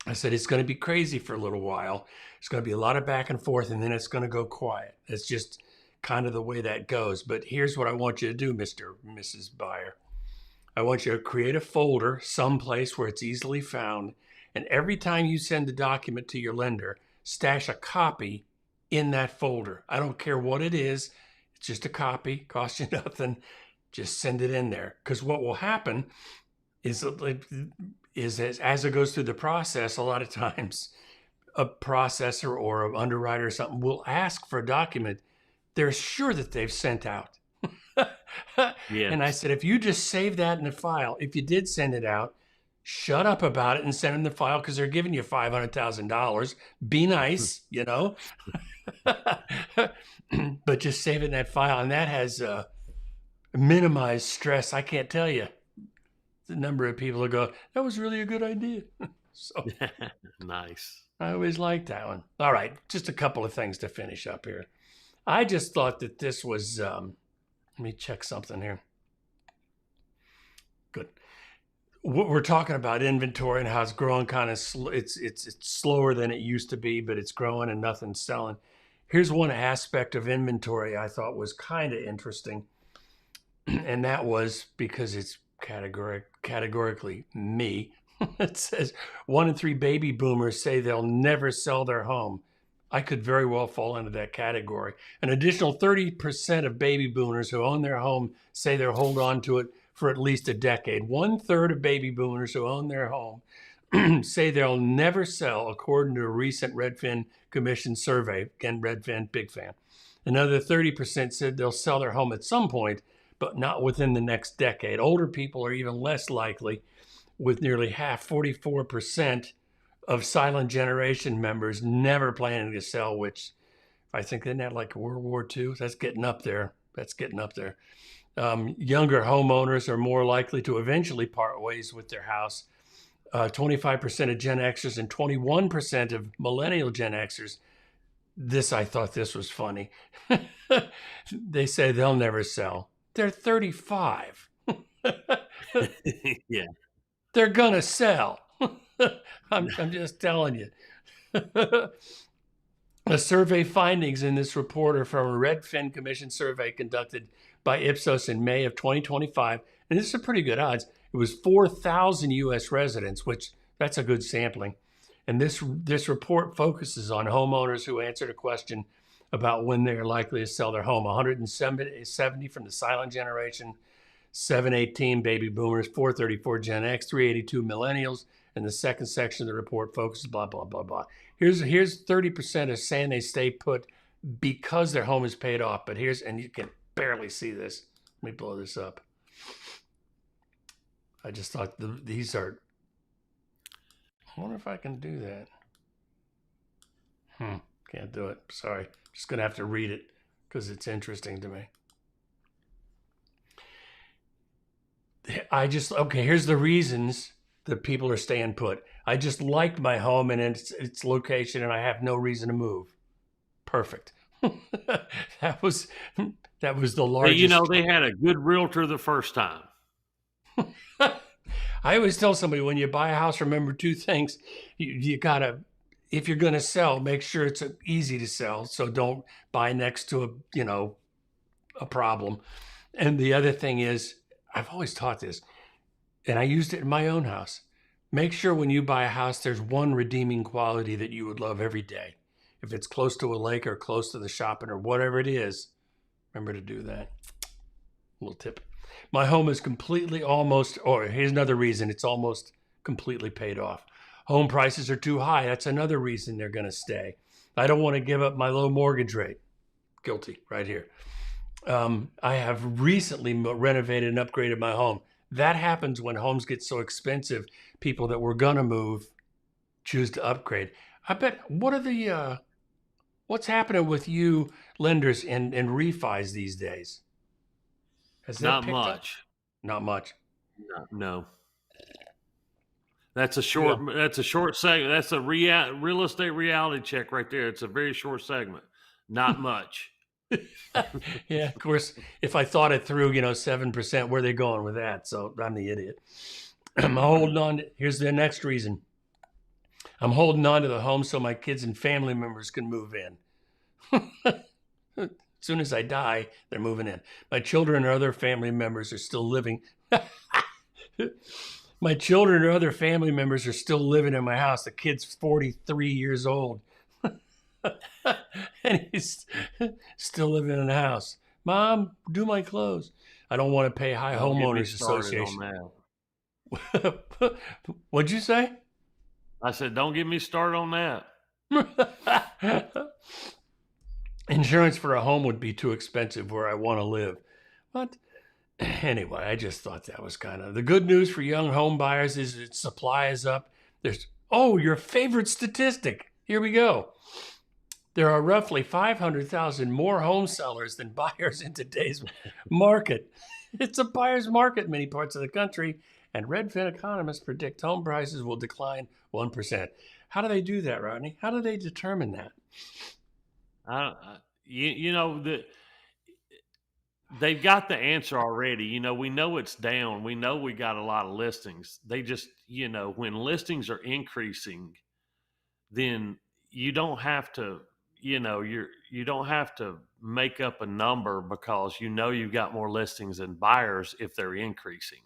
I said, it's going to be crazy for a little while. It's going to be a lot of back and forth, and then it's going to go quiet. It's just kind of the way that goes. But here's what I want you to do, Mr. or Mrs. Buyer. I want you to create a folder someplace where it's easily found. And every time you send a document to your lender, stash a copy in that folder. I don't care what it is. It's just a copy, costs you nothing. Just send it in there. Because what will happen is as it goes through the process, a lot of times a processor or an underwriter or something will ask for a document they're sure that they've sent out. Yes. And I said, if you just save that in the file, if you did send it out, shut up about it and send them the file, because they're giving you $500,000. Be nice, but just save it in that file. And that has minimized stress. I can't tell you the number of people who go, that was really a good idea. So Nice. I always liked that one. All right, just a couple of things to finish up here. I just thought that this was, let me check something here. Good. We're talking about inventory and how it's growing kind of, it's slower than it used to be, but it's growing and nothing's selling. Here's one aspect of inventory I thought was kind of interesting. And that was because it's categorically me. It says 1 in 3 baby boomers say they'll never sell their home. I could very well fall into that category. An additional 30% of baby boomers who own their home say they'll hold on to it for at least a decade. 1/3 of baby boomers who own their home say they'll never sell, according to a recent Redfin commission survey. Again, Redfin, big fan. Another 30% said they'll sell their home at some point, but not within the next decade. Older people are even less likely, with nearly half, 44% of silent generation members never planning to sell, which I think isn't that like World War II? That's getting up there. Younger homeowners are more likely to eventually part ways with their house. 25% of Gen Xers and 21% of millennial Gen Xers. I thought this was funny. They say they'll never sell. They're 35. Yeah. They're gonna sell. I'm just telling you. The survey findings in this report are from a Redfin commission survey conducted by Ipsos in May of 2025, and this is a pretty good odds. It was 4,000 U.S. residents, which that's a good sampling. And this report focuses on homeowners who answered a question about when they are likely to sell their home. 170 from the silent generation, 718 baby boomers, 434 Gen X, 382 millennials, and the second section of the report focuses blah, blah, blah, blah. Here's 30% of saying they stay put because their home is paid off. But and you can barely see this. Let me blow this up. I just thought these are, I wonder if I can do that. Can't do it. Sorry. Just going to have to read it because it's interesting to me. Okay, here's the reasons that people are staying put. I just like my home and its location, and I have no reason to move. Perfect. That was the largest. But, they had a good realtor the first time. I always tell somebody, when you buy a house, remember 2 things. You gotta, if you're going to sell, make sure it's easy to sell. So don't buy next to a problem. And the other thing is, I've always taught this, and I used it in my own house. Make sure when you buy a house, there's one redeeming quality that you would love every day. If it's close to a lake or close to the shopping or whatever it is, remember to do that. Little tip. My home is here's another reason, it's almost completely paid off. Home prices are too high. That's another reason they're going to stay. I don't want to give up my low mortgage rate. Guilty, right here. I have recently renovated and upgraded my home. That happens when homes get so expensive. People that were going to move choose to upgrade. I bet, what's happening with you lenders and refis these days? Has that Not picked up? much. Not much. No. That's a short. Yeah. That's a short segment. That's a real estate reality check right there. It's a very short segment. Not much. Yeah, of course. If I thought it through, 7%, where are they going with that? So I'm the idiot. I'm holding on. Here's the next reason. I'm holding on to the home so my kids and family members can move in. As soon as I die, they're moving in. My children or other family members are still living. My children or other family members are still living in my house. The kid's 43 years old. And he's still living in the house. Mom, do my clothes. I don't want to pay high homeowners association. What'd you say? I said, don't get me started on that. Insurance for a home would be too expensive where I want to live. But anyway, I just thought that was kind of the good news for young home buyers is that supply is up. Your favorite statistic. Here we go. There are roughly 500,000 more home sellers than buyers in today's market. It's a buyer's market in many parts of the country, and Redfin economists predict home prices will decline 1%. How do they do that, Rodney? How do they determine that? You know that they've got the answer already. You know, we know it's down. We know we got a lot of listings. They just, you know, when listings are increasing, then you don't have to, you don't have to make up a number because you know you've got more listings than buyers if they're increasing.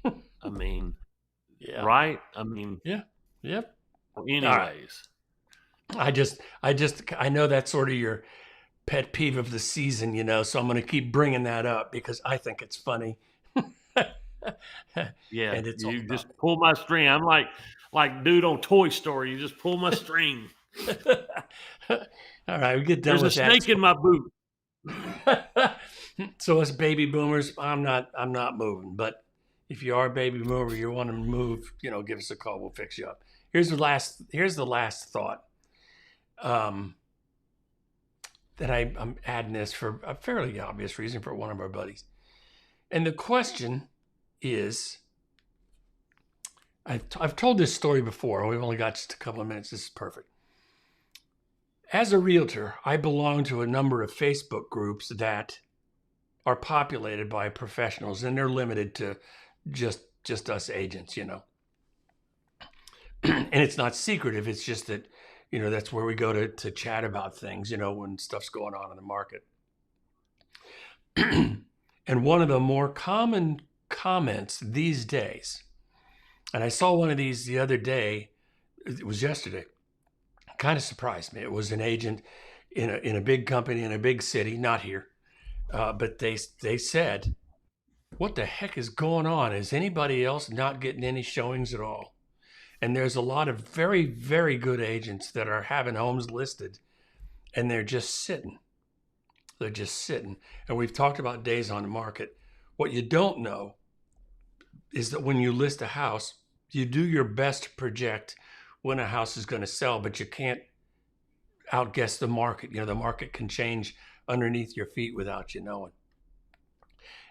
I mean, Yeah. right? I mean, Yeah. Yep. anyways. I know that's sort of your pet peeve of the season, so I'm going to keep bringing that up because I think it's funny. Yeah, And it's all you about just pull my string. I'm like dude on Toy Story. You just pull my string. All right, we get done There's a with that. snake in my boot. So us baby boomers, I'm not moving. But if you are a baby boomer, you want to move, give us a call. We'll fix you up. Here's the last thought. That I'm adding this for a fairly obvious reason for one of our buddies. And the question is, I've told this story before. We've only got just a couple of minutes. This is perfect. As a realtor, I belong to a number of Facebook groups that are populated by professionals, and they're limited to just us agents, And it's not secretive. It's just that, that's where we go to chat about things, when stuff's going on in the market. And one of the more common comments these days, and I saw one of these the other day, it was yesterday, kind of surprised me. It was an agent in a big company in a big city, not here, but they said, "What the heck is going on? Is anybody else not getting any showings at all?" And there's a lot of very, very good agents that are having homes listed, and they're just sitting. They're just sitting. And we've talked about days on the market. What you don't know is that when you list a house, you do your best to project when a house is going to sell, but you can't outguess the market. The market can change underneath your feet without you knowing.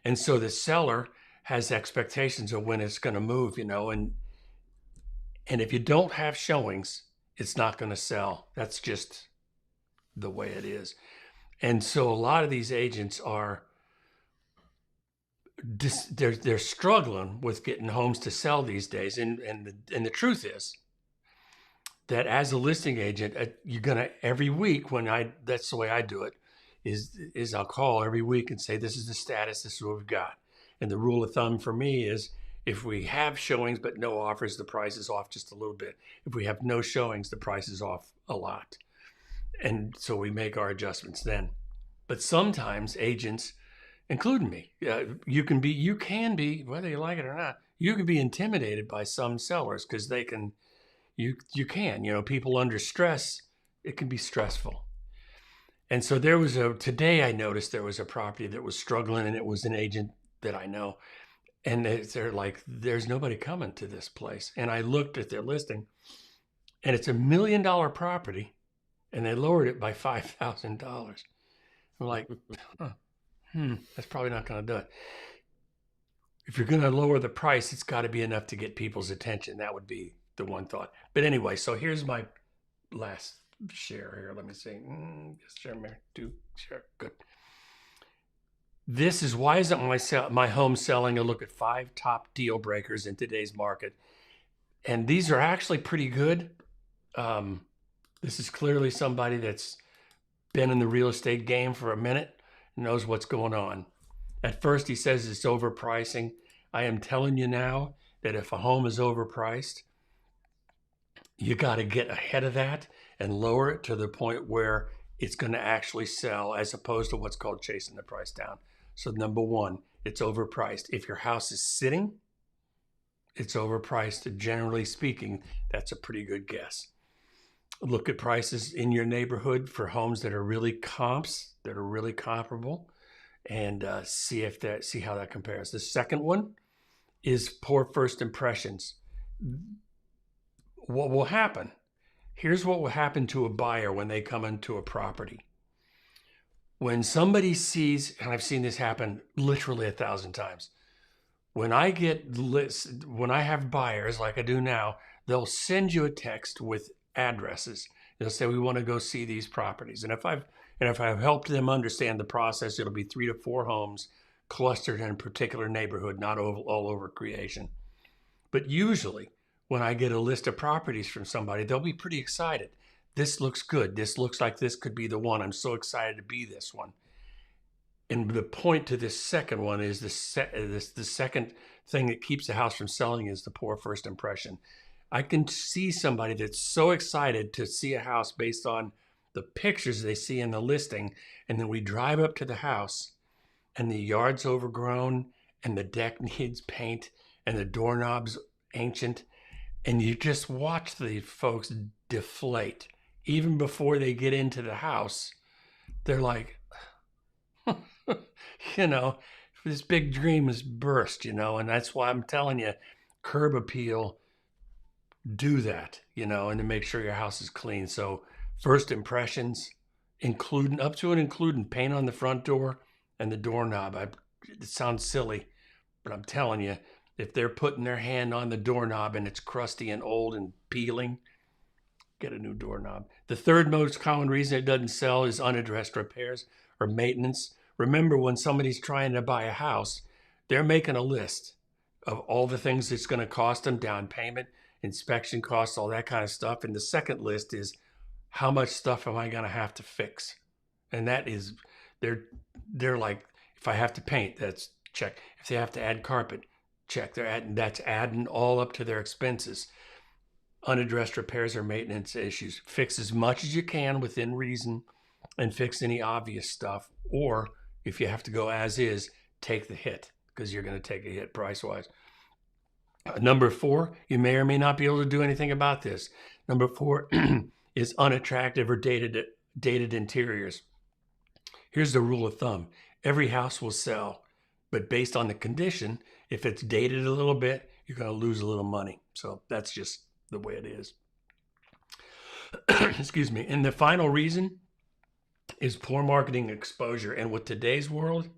And so the seller has expectations of when it's going to move, and if you don't have showings, it's not going to sell. That's just the way it is. And so a lot of these agents are they're struggling with getting homes to sell these days. And the truth is that as a listing agent, you're gonna every week that's the way I do it, is I'll call every week and say, this is the status, this is what we've got. And the rule of thumb for me is if we have showings but no offers, the price is off just a little bit. If we have no showings, the price is off a lot. And so we make our adjustments then. But sometimes agents, including me, you can be, whether you like it or not, you can be intimidated by some sellers because they can, you can, people under stress, it can be stressful. And so today I noticed there was a property that was struggling, and it was an agent that I know. And they're like, there's nobody coming to this place. And I looked at their listing, and it's $1 million property, and they lowered it by $5,000. I'm like, that's probably not going to do it. If you're going to lower the price, it's got to be enough to get people's attention. That would be the one thought. But anyway, so here's my last share here. Let me see. Share. Good. This is why isn't my home selling? A look at 5 top deal breakers in today's market. And these are actually pretty good. This is clearly somebody that's been in the real estate game for a minute, knows what's going on. At first, he says it's overpricing. I am telling you now that if a home is overpriced, you got to get ahead of that and lower it to the point where it's going to actually sell, as opposed to what's called chasing the price down. So number one, it's overpriced. If your house is sitting, it's overpriced. Generally speaking, that's a pretty good guess. Look at prices in your neighborhood for homes that are really comps, that are really comparable, and see how that compares. The second one is poor first impressions. What will happen? Here's what will happen to a buyer when they come into a property. When somebody sees, and I've seen this happen literally 1,000 times, when I when I have buyers like I do now, they'll send you a text with addresses. They'll say, we want to go see these properties. And if I've helped them understand the process, it'll be 3 to 4 homes clustered in a particular neighborhood, not all over creation. But usually when I get a list of properties from somebody, they'll be pretty excited. This looks good. This looks like this could be the one. I'm so excited to be this one. And the point to this second one is the second thing that keeps a house from selling is the poor first impression. I can see somebody that's so excited to see a house based on the pictures they see in the listing, and then we drive up to the house and the yard's overgrown and the deck needs paint and the doorknob's ancient, and you just watch the folks deflate. Even before they get into the house, they're like, this big dream is burst, and that's why I'm telling you, curb appeal, do that, and to make sure your house is clean. So first impressions, including paint on the front door and the doorknob. It sounds silly, but I'm telling you, if they're putting their hand on the doorknob and it's crusty and old and peeling, get a new doorknob. The third most common reason it doesn't sell is unaddressed repairs or maintenance. Remember, when somebody's trying to buy a house, they're making a list of all the things it's going to cost them, down payment, inspection costs, all that kind of stuff. And the second list is, how much stuff am I going to have to fix? And that is, they're like, if I have to paint, that's check. If they have to add carpet, check. That's adding all up to their expenses. Unaddressed repairs or maintenance issues. Fix as much as you can within reason and fix any obvious stuff. Or if you have to go as is, take the hit, because you're going to take a hit price-wise. Number 4, you may or may not be able to do anything about this. Number 4 is unattractive or dated interiors. Here's the rule of thumb. Every house will sell, but based on the condition, if it's dated a little bit, you're going to lose a little money. So that's just the way it is. Excuse me. And the final reason is poor marketing exposure. And with today's world,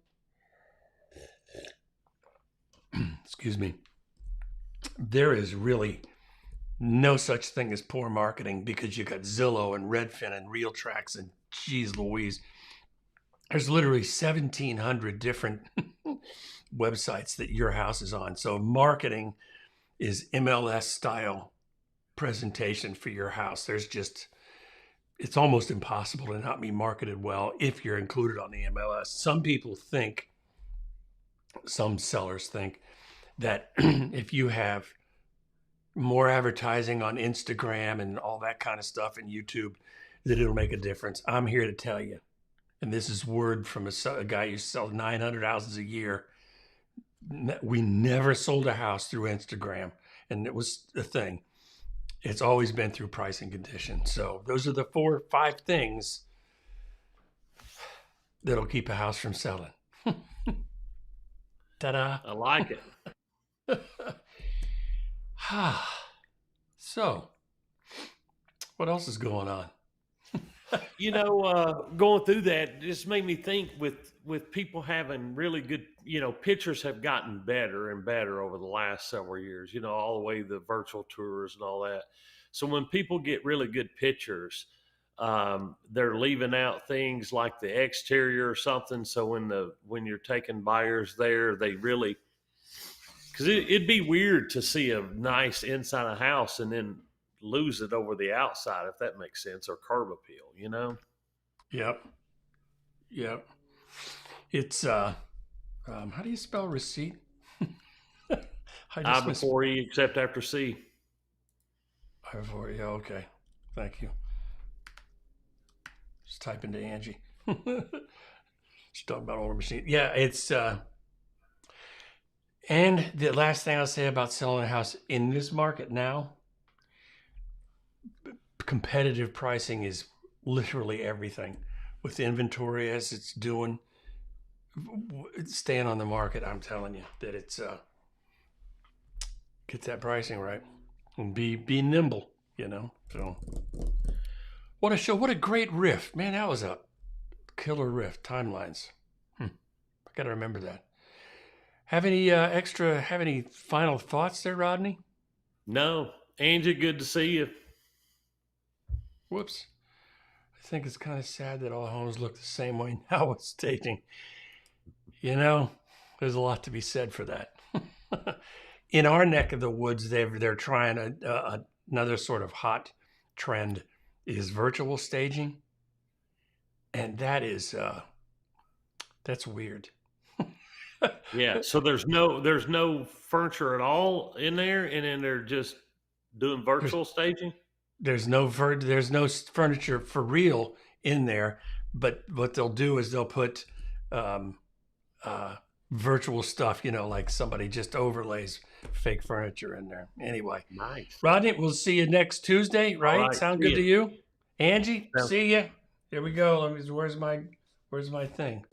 excuse me, there is really no such thing as poor marketing, because you got Zillow and Redfin and RealTrax and geez Louise. There's literally 1,700 different websites that your house is on. So marketing is MLS style presentation for your house. It's almost impossible to not be marketed well if you're included on the MLS. Some sellers think that if you have more advertising on Instagram and all that kind of stuff and YouTube, that it'll make a difference. I'm here to tell you, and this is word from a guy who sells 900 houses a year. We never sold a house through Instagram, and it was a thing. It's always been through price and condition. So those are the 4 or 5 things that'll keep a house from selling. Ta-da. I like it. So, what else is going on? Going through that just made me think with people having really good, pictures have gotten better and better over the last several years, all the way the virtual tours and all that. So when people get really good pictures, they're leaving out things like the exterior or something. So when you're taking buyers there, they really, because it'd be weird to see a nice inside a house and then lose it over the outside, if that makes sense, or curb appeal, Yep. It's how do you spell receipt? I before E except after C. Yeah, okay. Thank you. Just type into Angie. She's talking about older machine. Yeah, it's and the last thing I'll say about selling a house in this market now, competitive pricing is literally everything. With inventory as it's doing, staying on the market, I'm telling you that it's get that pricing right and be nimble, So what a show, what a great riff, man. That was a Killer Rift timelines. I got to remember that. Have any final thoughts there, Rodney? No, Angie, good to see you. Whoops. I think it's kind of sad that all homes look the same way now with staging. You know, there's a lot to be said for that. In our neck of the woods, they're trying another sort of hot trend is virtual staging, and that's weird. Yeah, so there's no furniture at all in there, and then they're just doing virtual staging. There's no furniture for real in there, but what they'll do is they'll put virtual stuff, like somebody just overlays fake furniture in there. Anyway, Nice. Rodney, we'll see you next Tuesday, right? right, Sound see good to you? Angie, Sounds- see ya. Here we go. Where's my thing?